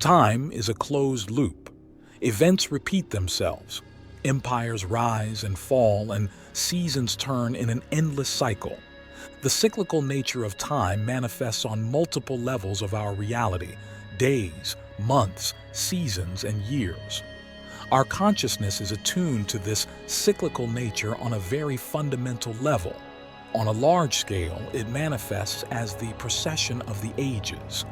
Time is a closed loop. Events repeat themselves. Empires rise and fall, and seasons turn in an endless cycle. The cyclical nature of time manifests on multiple levels of our reality: days, months, seasons, and years. Our consciousness is attuned to this cyclical nature on a very fundamental level. On a large scale, it manifests as the precession of the ages.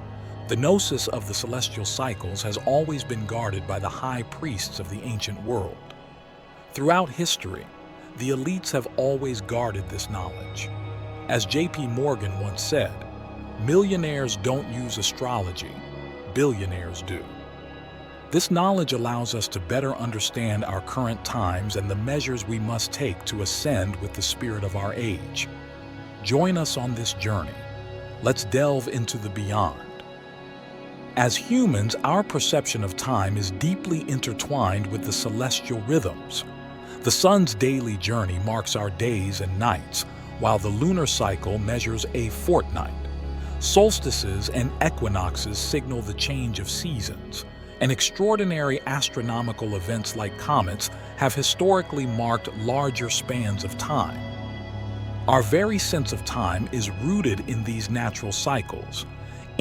The gnosis of the celestial cycles has always been guarded by the high priests of the ancient world. Throughout history, the elites have always guarded this knowledge. As J.P. Morgan once said, "Millionaires don't use astrology, billionaires do." This knowledge allows us to better understand our current times and the measures we must take to ascend with the spirit of our age. Join us on this journey. Let's delve into the beyond. As humans, our perception of time is deeply intertwined with the celestial rhythms. The sun's daily journey marks our days and nights, while the lunar cycle measures a fortnight. Solstices and equinoxes signal the change of seasons, and extraordinary astronomical events like comets have historically marked larger spans of time. Our very sense of time is rooted in these natural cycles.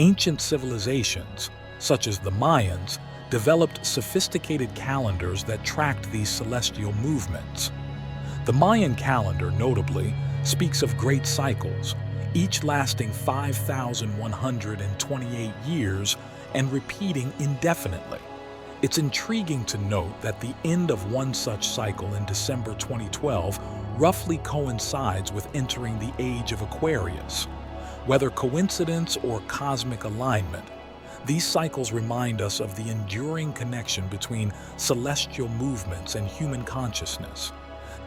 Ancient civilizations, such as the Mayans, developed sophisticated calendars that tracked these celestial movements. The Mayan calendar, notably, speaks of great cycles, each lasting 5,128 years and repeating indefinitely. It's intriguing to note that the end of one such cycle in December 2012 roughly coincides with entering the age of Aquarius. Whether coincidence or cosmic alignment, these cycles remind us of the enduring connection between celestial movements and human consciousness.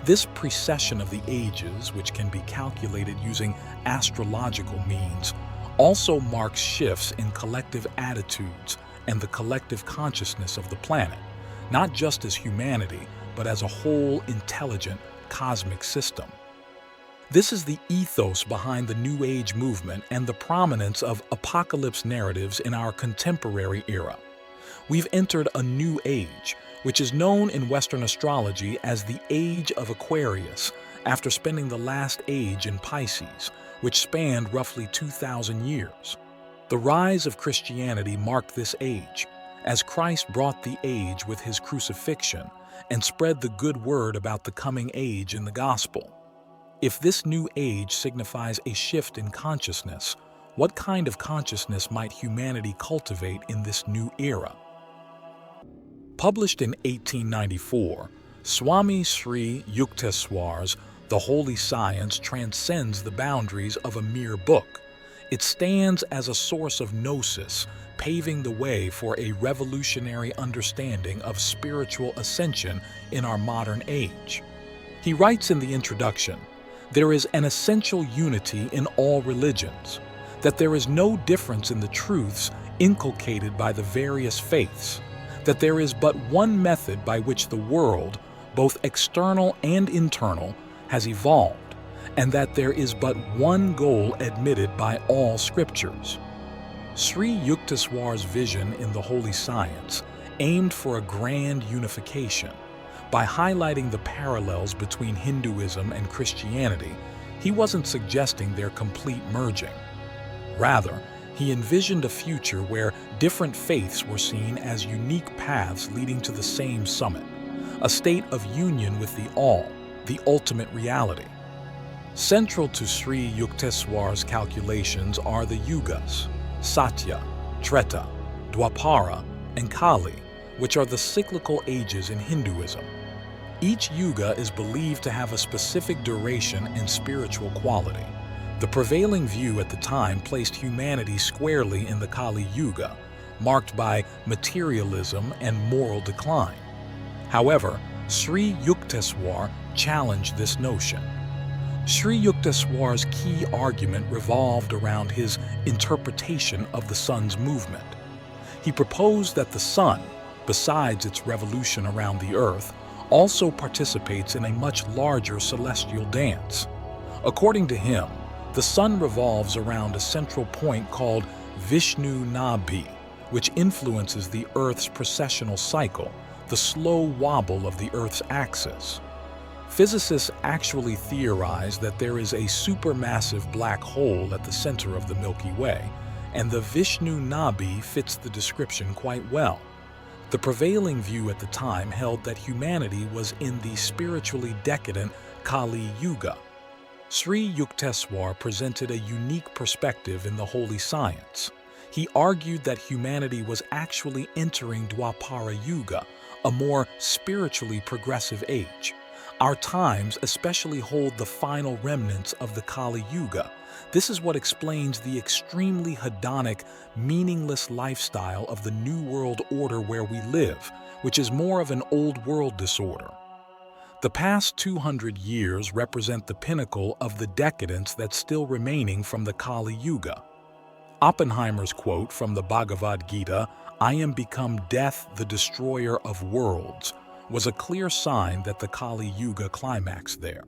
This precession of the ages, which can be calculated using astrological means, also marks shifts in collective attitudes and the collective consciousness of the planet, not just as humanity, but as a whole intelligent cosmic system. This is the ethos behind the New Age movement and the prominence of apocalypse narratives in our contemporary era. We've entered a new age, which is known in Western astrology as the Age of Aquarius, after spending the last age in Pisces, which spanned roughly 2,000 years. The rise of Christianity marked this age, as Christ brought the age with his crucifixion and spread the good word about the coming age in the gospel. If this new age signifies a shift in consciousness, what kind of consciousness might humanity cultivate in this new era? Published in 1894, Swami Sri Yukteswar's The Holy Science transcends the boundaries of a mere book. It stands as a source of gnosis, paving the way for a revolutionary understanding of spiritual ascension in our modern age. He writes in the introduction, "There is an essential unity in all religions, that there is no difference in the truths inculcated by the various faiths, that there is but one method by which the world, both external and internal, has evolved, and that there is but one goal admitted by all scriptures." Sri Yukteswar's vision in the Holy Science aimed for a grand unification. By highlighting the parallels between Hinduism and Christianity, he wasn't suggesting their complete merging. Rather, he envisioned a future where different faiths were seen as unique paths leading to the same summit, a state of union with the all, the ultimate reality. Central to Sri Yukteswar's calculations are the Yugas, Satya, Treta, Dwapara, and Kali, which are the cyclical ages in Hinduism. Each yuga is believed to have a specific duration and spiritual quality. The prevailing view at the time placed humanity squarely in the Kali Yuga, marked by materialism and moral decline. However, Sri Yukteswar challenged this notion. Sri Yukteswar's key argument revolved around his interpretation of the sun's movement. He proposed that the sun, besides its revolution around the earth, also participates in a much larger celestial dance. According to him, the sun revolves around a central point called Vishnu Nabhi, which influences the Earth's precessional cycle, the slow wobble of the Earth's axis. Physicists actually theorize that there is a supermassive black hole at the center of the Milky Way, and the Vishnu Nabi fits the description quite well. The prevailing view at the time held that humanity was in the spiritually decadent Kali Yuga. Sri Yukteswar presented a unique perspective in the holy science. He argued that humanity was actually entering Dwapara Yuga, a more spiritually progressive age. Our times especially hold the final remnants of the Kali Yuga. This is what explains the extremely hedonic, meaningless lifestyle of the New World Order where we live, which is more of an old world disorder. The past 200 years represent the pinnacle of the decadence that's still remaining from the Kali Yuga. Oppenheimer's quote from the Bhagavad Gita, "I am become death, the destroyer of worlds," was a clear sign that the Kali Yuga climaxed there.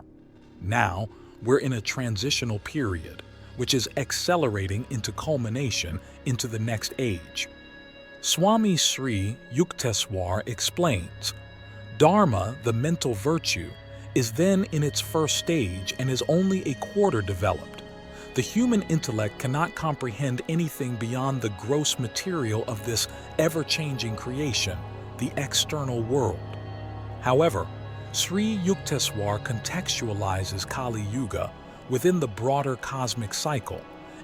Now, we're in a transitional period, which is accelerating into culmination into the next age. Swami Sri Yukteswar explains, Dharma, the mental virtue, is then in its first stage and is only a quarter developed. The human intellect cannot comprehend anything beyond the gross material of this ever-changing creation, the external world. However, Sri Yukteswar contextualizes Kali Yuga within the broader cosmic cycle,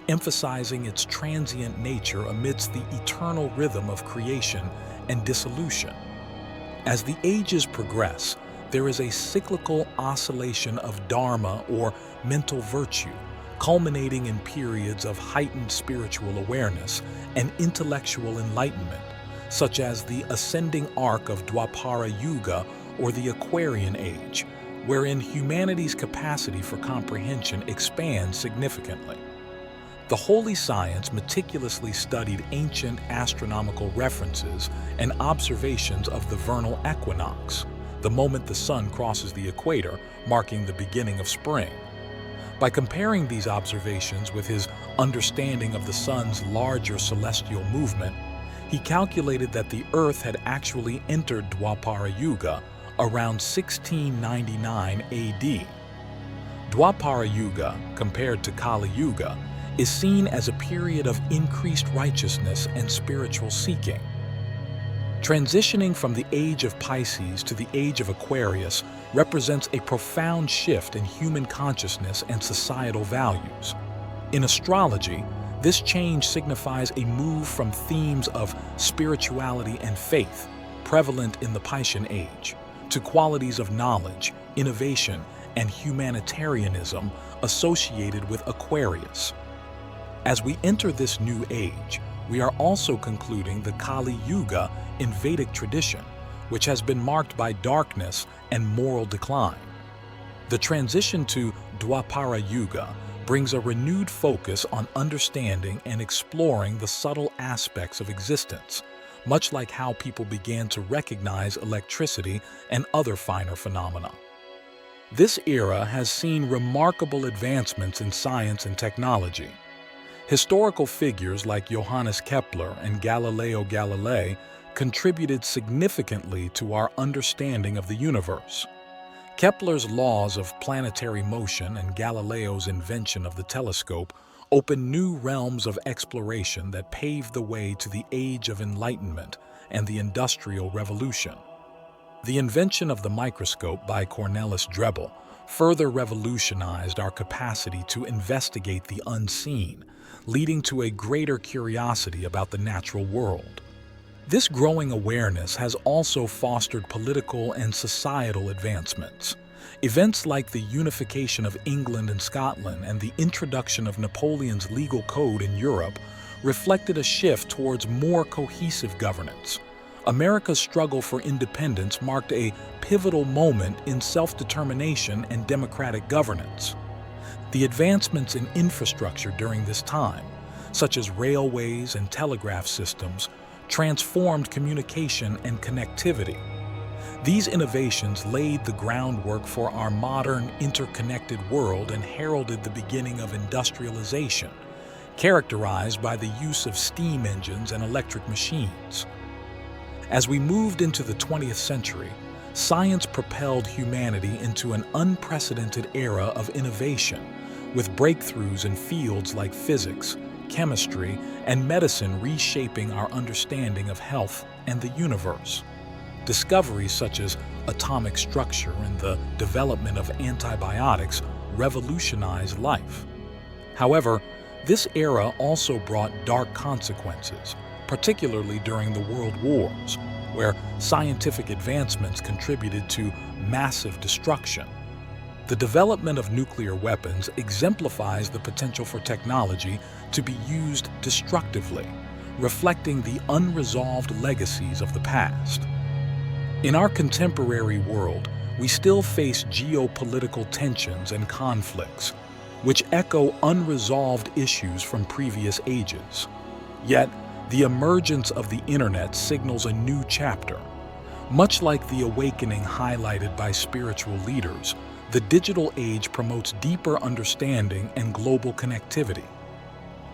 emphasizing its transient nature amidst the eternal rhythm of creation and dissolution. As the ages progress, there is a cyclical oscillation of dharma or mental virtue, culminating in periods of heightened spiritual awareness and intellectual enlightenment, such as the ascending arc of Dwapara Yuga or the Aquarian Age, wherein humanity's capacity for comprehension expands significantly. The holy science meticulously studied ancient astronomical references and observations of the vernal equinox, the moment the sun crosses the equator, marking the beginning of spring. By comparing these observations with his understanding of the sun's larger celestial movement, he calculated that the Earth had actually entered Dwapara Yuga around 1699 AD. Dwapara Yuga, compared to Kali Yuga, is seen as a period of increased righteousness and spiritual seeking. Transitioning from the age of Pisces to the age of Aquarius represents a profound shift in human consciousness and societal values. In astrology, this change signifies a move from themes of spirituality and faith, prevalent in the Piscean Age, to qualities of knowledge, innovation, and humanitarianism associated with Aquarius. As we enter this new age, we are also concluding the Kali Yuga in Vedic tradition, which has been marked by darkness and moral decline. The transition to Dwapara Yuga brings a renewed focus on understanding and exploring the subtle aspects of existence, much like how people began to recognize electricity and other finer phenomena. This era has seen remarkable advancements in science and technology. Historical figures like Johannes Kepler and Galileo Galilei contributed significantly to our understanding of the universe. Kepler's laws of planetary motion and Galileo's invention of the telescope opened new realms of exploration that paved the way to the Age of Enlightenment and the Industrial Revolution. The invention of the microscope by Cornelis Drebbel further revolutionized our capacity to investigate the unseen, leading to a greater curiosity about the natural world. This growing awareness has also fostered political and societal advancements. Events like the unification of England and Scotland and the introduction of Napoleon's legal code in Europe reflected a shift towards more cohesive governance. America's struggle for independence marked a pivotal moment in self-determination and democratic governance. The advancements in infrastructure during this time, such as railways and telegraph systems, transformed communication and connectivity. These innovations laid the groundwork for our modern, interconnected world and heralded the beginning of industrialization, characterized by the use of steam engines and electric machines. As we moved into the 20th century, science propelled humanity into an unprecedented era of innovation, with breakthroughs in fields like physics, chemistry, and medicine reshaping our understanding of health and the universe. Discoveries such as atomic structure and the development of antibiotics revolutionized life. However, this era also brought dark consequences, particularly during the World Wars, where scientific advancements contributed to massive destruction. The development of nuclear weapons exemplifies the potential for technology to be used destructively, reflecting the unresolved legacies of the past. In our contemporary world, we still face geopolitical tensions and conflicts, which echo unresolved issues from previous ages. Yet, the emergence of the internet signals a new chapter. Much like the awakening highlighted by spiritual leaders, the digital age promotes deeper understanding and global connectivity.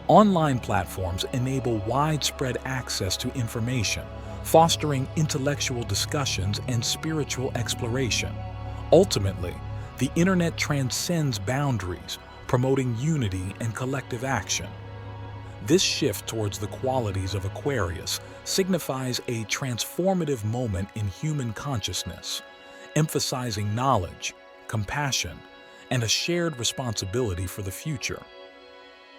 Online platforms enable widespread access to information, fostering intellectual discussions and spiritual exploration. Ultimately, the internet transcends boundaries, promoting unity and collective action. This shift towards the qualities of Aquarius signifies a transformative moment in human consciousness, emphasizing knowledge, compassion, and a shared responsibility for the future.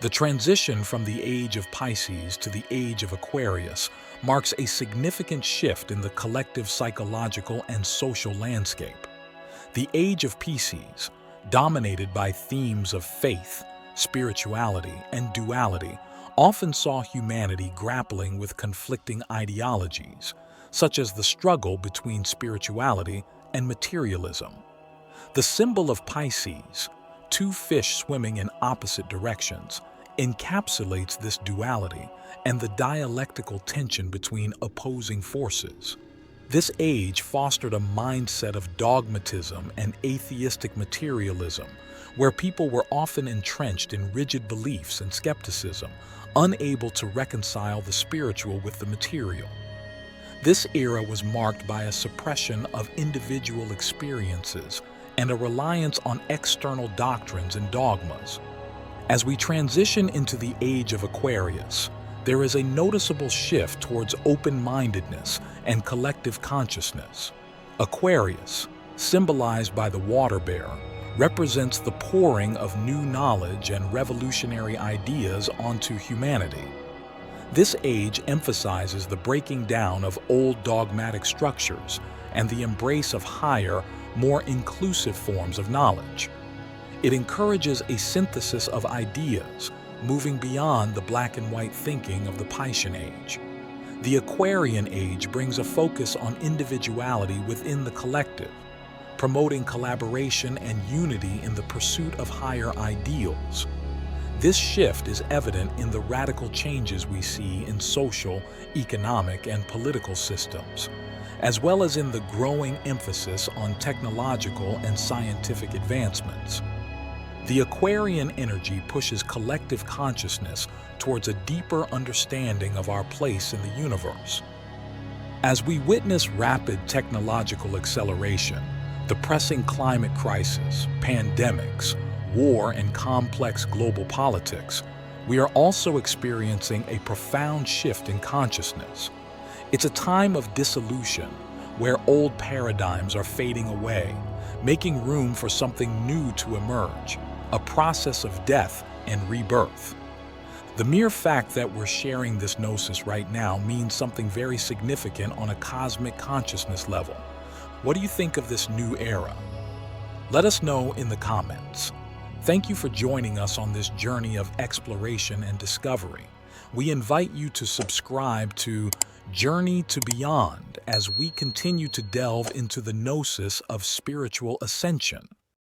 The transition from the age of Pisces to the age of Aquarius marks a significant shift in the collective psychological and social landscape. The age of Pisces, dominated by themes of faith, spirituality, and duality, often saw humanity grappling with conflicting ideologies, such as the struggle between spirituality and materialism. The symbol of Pisces, two fish swimming in opposite directions, encapsulates this duality and the dialectical tension between opposing forces. This age fostered a mindset of dogmatism and atheistic materialism, where people were often entrenched in rigid beliefs and skepticism, unable to reconcile the spiritual with the material. This era was marked by a suppression of individual experiences and a reliance on external doctrines and dogmas. As we transition into the age of Aquarius, there is a noticeable shift towards open-mindedness and collective consciousness. Aquarius, symbolized by the water bear, represents the pouring of new knowledge and revolutionary ideas onto humanity. This age emphasizes the breaking down of old dogmatic structures and the embrace of higher, more inclusive forms of knowledge. It encourages a synthesis of ideas, moving beyond the black and white thinking of the Piscean Age. The Aquarian Age brings a focus on individuality within the collective, promoting collaboration and unity in the pursuit of higher ideals. This shift is evident in the radical changes we see in social, economic, and political systems, as well as in the growing emphasis on technological and scientific advancements. The Aquarian energy pushes collective consciousness towards a deeper understanding of our place in the universe. As we witness rapid technological acceleration, the pressing climate crisis, pandemics, war, and complex global politics, we are also experiencing a profound shift in consciousness. It's a time of dissolution, where old paradigms are fading away, making room for something new to emerge, a process of death and rebirth. The mere fact that we're sharing this gnosis right now means something very significant on a cosmic consciousness level. What do you think of this new era? Let us know in the comments. Thank you for joining us on this journey of exploration and discovery. We invite you to subscribe to Journey to Beyond as we continue to delve into the gnosis of spiritual ascension.